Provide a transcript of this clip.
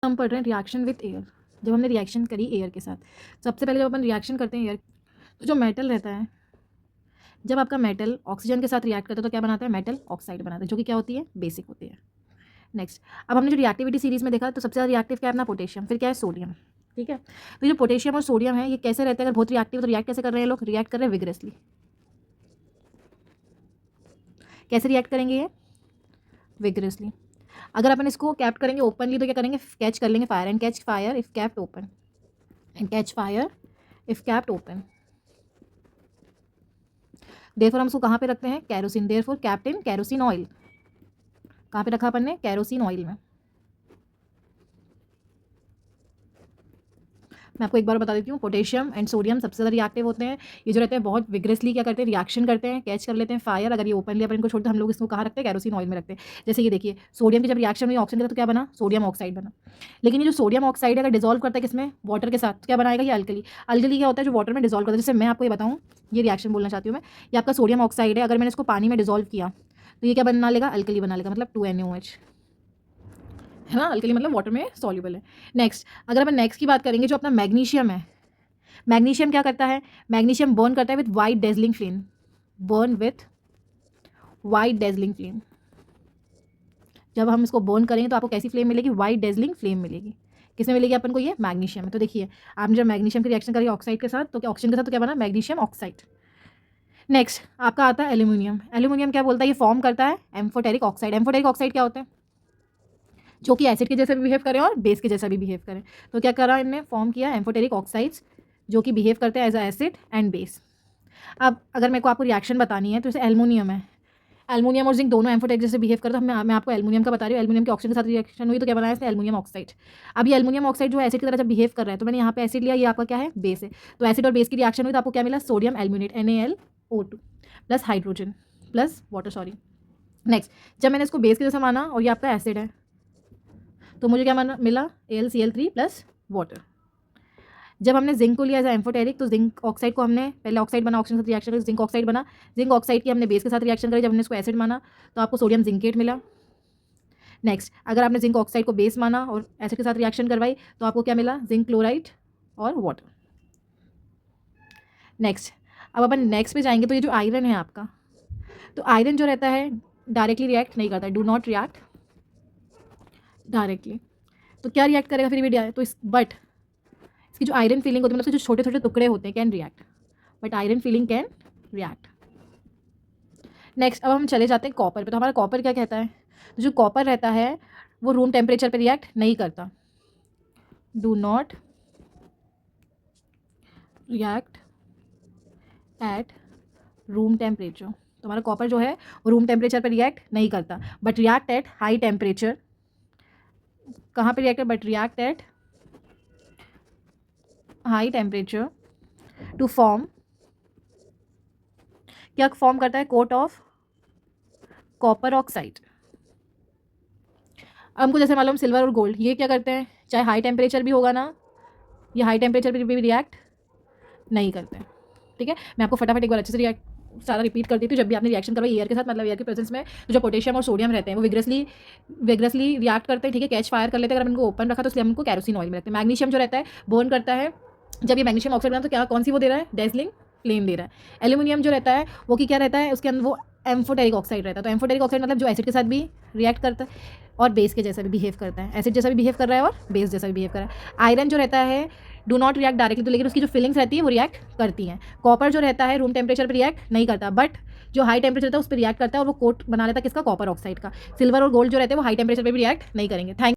हम पढ़ रहे हैं रिएक्शन विथ एयर। जब हमने रिएक्शन करी एयर के साथ, सबसे पहले जब अपन रिएक्शन करते हैं एयर, तो जो मेटल रहता है, जब आपका मेटल ऑक्सीजन के साथ रिएक्ट करता है तो क्या बनाता है, मेटल ऑक्साइड बनाता है, जो कि क्या होती है, बेसिक होती है। नेक्स्ट, अब हमने जो रिएक्टिविटी सीरीज़ में देखा तो सबसे ज़्यादा रिएक्टिव क्या है अपना, पोटेशियम, फिर क्या है, सोडियम। ठीक है, तो ये जो पोटेशियम और सोडियम है ये कैसे रहते हैं, अगर बहुत रिएक्टिव तो रिएक्ट कैसे कर रहे हैं लोग, रिएक्ट कर रहे हैं विग्रेसली। कैसे रिएक्ट करेंगे ये, विग्रेसली। अगर अपन इसको कैप्ट करेंगे ओपनली तो क्या करेंगे, कैच कर लेंगे fire, and catch fire if kept open, and catch fire if kept open. Therefore हम इसको कहाँ पे रखते हैं, kerosene, therefore kept in kerosene oil. कहाँ पे रखा अपन ने, कैरोसिन ऑयल में। मैं आपको एक बार बता देती हूँ, पोटेशियम एंड सोडियम सबसे ज़्यादा रिएक्टिव होते हैं। ये जो रहते हैं बहुत विग्रेसली क्या करते हैं, रिएक्शन करते हैं, कैच कर लेते हैं फायर। अगर ये ओपनली अपन इनको छोड़ते हैं, हम लोग इसको कहाँ रखते हैं, कैरोसिन ऑयल में रखते हैं। जैसे ये देखिए, सोडियम की जब रिएक्शन हुई ऑक्सीजन के साथ तो क्या बना, सोडियम ऑक्साइड बना। लेकिन ये जो सोडियम ऑक्साइड अगर डिजोल्व करता है किसमें, वाटर के साथ, तो क्या बनाएगा, ये अल्कली। अल्कली क्या होता है, जो वाटर में डिजोल्व करता है। जैसे मैं आपको ये बताऊँ, ये रिएक्शन बोलना चाहती हूँ मैं, ये आपका सोडियम ऑक्साइड है, अगर मैंने इसको पानी में डिजोल्व किया तो ये क्या बना लेगा, अल्कली बना लेगा, मतलब 2NaOH, है ना। अल्कली मतलब वाटर में सॉल्युबल है। नेक्स्ट, अगर अपन नेक्स्ट की बात करेंगे, जो अपना मैग्नीशियम है, मैग्नीशियम क्या करता है, मैग्नीशियम बर्न करता है with white dazzling flame, burn with white dazzling flame. जब हम इसको बर्न करेंगे तो आपको कैसी फ्लेम मिलेगी, वाइट डेजलिंग फ्लेम मिलेगी। किसमें मिलेगी अपन को, ये मैग्नीशियम में। तो देखिए, आपने जब मैग्नीशियम की रिएक्शन करी ऑक्साइड के साथ, तो क्या ऑक्सीजन के साथ तो क्या बना, मैग्नीशियम ऑक्साइड। नेक्स्ट आपका आता है एल्यूमिनियम। एल्यूमिनियम क्या बोलता है, ये फॉर्म करता है एम्फोटेरिक ऑक्साइड। एम्फोटेरिक ऑक्साइड क्या होता है, जो कि एसिड के जैसे भी बिहेव करें और बेस के जैसा भी बिहेव करें। तो क्या करा इनने, फॉर्म किया एम्फोटेरिक ऑक्साइड्स, जो कि बिहेव करते हैं as a acid and base. अब अगर मेरे को आपको रिएक्शन बतानी है, तो जैसे एल्युमिनियम है, एल्युमिनियम और जिंक दोनों एम्फोटेरिक जैसे बिहेव करते हैं। मैं आपको एल्युमिनियम का बता रही हूँ, एल्युमिनियम के ऑक्सीजन के साथ रिएक्शन हुई तो क्या बनाया इसने, एल्युमिनियम ऑक्साइड। अब ये एल्युमिनियम ऑक्साइड जो एसिड की तरह जब बिहेव कर रहा है, तो मैंने यहाँ पे एसिड लिया, ये आपका क्या है, बेस है। तो एसिड और बेस की रिएक्शन हुई तो आपको क्या मिला, sodium aluminate, NaLO2 plus hydrogen plus water, sorry. Next, जब मैंने इसको बेस के जैसा माना और ये आपका एसिड है, तो मुझे क्या मिला, AlCl3 प्लस वाटर। जब हमने जिंक को लिया एज एम्फोटेरिक, तो जिंक ऑक्साइड को हमने पहले ऑक्साइड बना, ऑक्सीजन के साथ रिएक्शन करी, जिंक ऑक्साइड बना। जिंक ऑक्साइड की हमने बेस के साथ रिएक्शन करी, जब हमने इसको एसिड माना तो आपको सोडियम जिंकेट मिला। नेक्स्ट, अगर आपने जिंक ऑक्साइड को बेस माना और एसिड के साथ रिएक्शन करवाई तो आपको क्या मिला, जिंक क्लोराइड और वाटर। नेक्स्ट, अब अपन नेक्स्ट पे जाएंगे, तो ये जो आयरन है आपका, तो आयरन जो रहता है डायरेक्टली रिएक्ट नहीं करता, डू नॉट रिएक्ट डायरेक्टली। तो क्या रिएक्ट करेगा फिर भी, तो इस बट इसकी जो आयरन फीलिंग होती है, मतलब जो छोटे छोटे टुकड़े होते हैं, can react, but iron feeling can react. Next, अब हम चले जाते हैं कॉपर पे। तो हमारा कॉपर क्या कहता है, तो जो कॉपर रहता है वो रूम टेम्परेचर पे रिएक्ट नहीं करता, do not react at room temperature. तो हमारा कॉपर जो है वो रूम टेम्परेचर पे रिएक्ट नहीं करता, but react at high temperature. कहाँ पे रिएक्ट है, but react at high temperature to form, क्या फॉर्म करता है, कोट ऑफ कॉपर ऑक्साइड। हमको जैसे मालूम सिल्वर और गोल्ड, ये क्या करते हैं, चाहे हाई टेम्परेचर भी होगा ना, ये हाई टेम्परेचर पर भी रिएक्ट नहीं करते हैं। ठीक है, मैं आपको फटाफट एक बार अच्छे से सारा रिपीट कर देती हूँ। जब भी आपने रिएक्शन करवाई एयर के साथ, मतलब एयर के प्रेजेंस में, तो जो पोटेशियम और सोडियम रहते हैं वो विग्रेसली रिएक्ट करते हैं। ठीक है, कैच फायर कर लेते हैं। अगर इनको ओपन रखा तो इसलिए हम इनको कैरोसिन ऑयल में रखते हैं। मैग्नीशियम जो रहता है बर्न करता है, जब ये मैग्नीशियम ऑक्साइड बना तो क्या, कौन सी वो दे रहा है, डेजलिंग फ्लेम दे रहा है। एल्यूमिनियम जो रहता है वो कि क्या रहता है, उसके अंदर वो एम्फोटेरिक ऑक्साइड रहता है। तो एम्फोटेरिक ऑक्साइड मतलब जो एसिड के साथ भी रिएक्ट करता है और बेस के जैसा भी बिहेव करता है, एसिड जैसा भी बिहेव कर रहा है और बेस जैसा भी बिहेव कर रहा है। आयरन जो रहता है डू नॉट रिएक्ट डायरेक्टली, तो लेकिन उसकी जो फीलिंग्स रहती है वो रिएक्ट करती हैं। कॉपर जो रहता है रूम टेम्परेचर पर रिएक्ट नहीं करता, बट जो हाई टेम्परेचर रहता है उस पर रिएक्ट करता है और वो कोट बना लेता है किसका, कॉपर ऑक्साइड का। सिल्वर और गोल्ड जो रहते हैं वो हाई टेम्परेचर पर भी रिएक्ट नहीं करेंगे। थैंक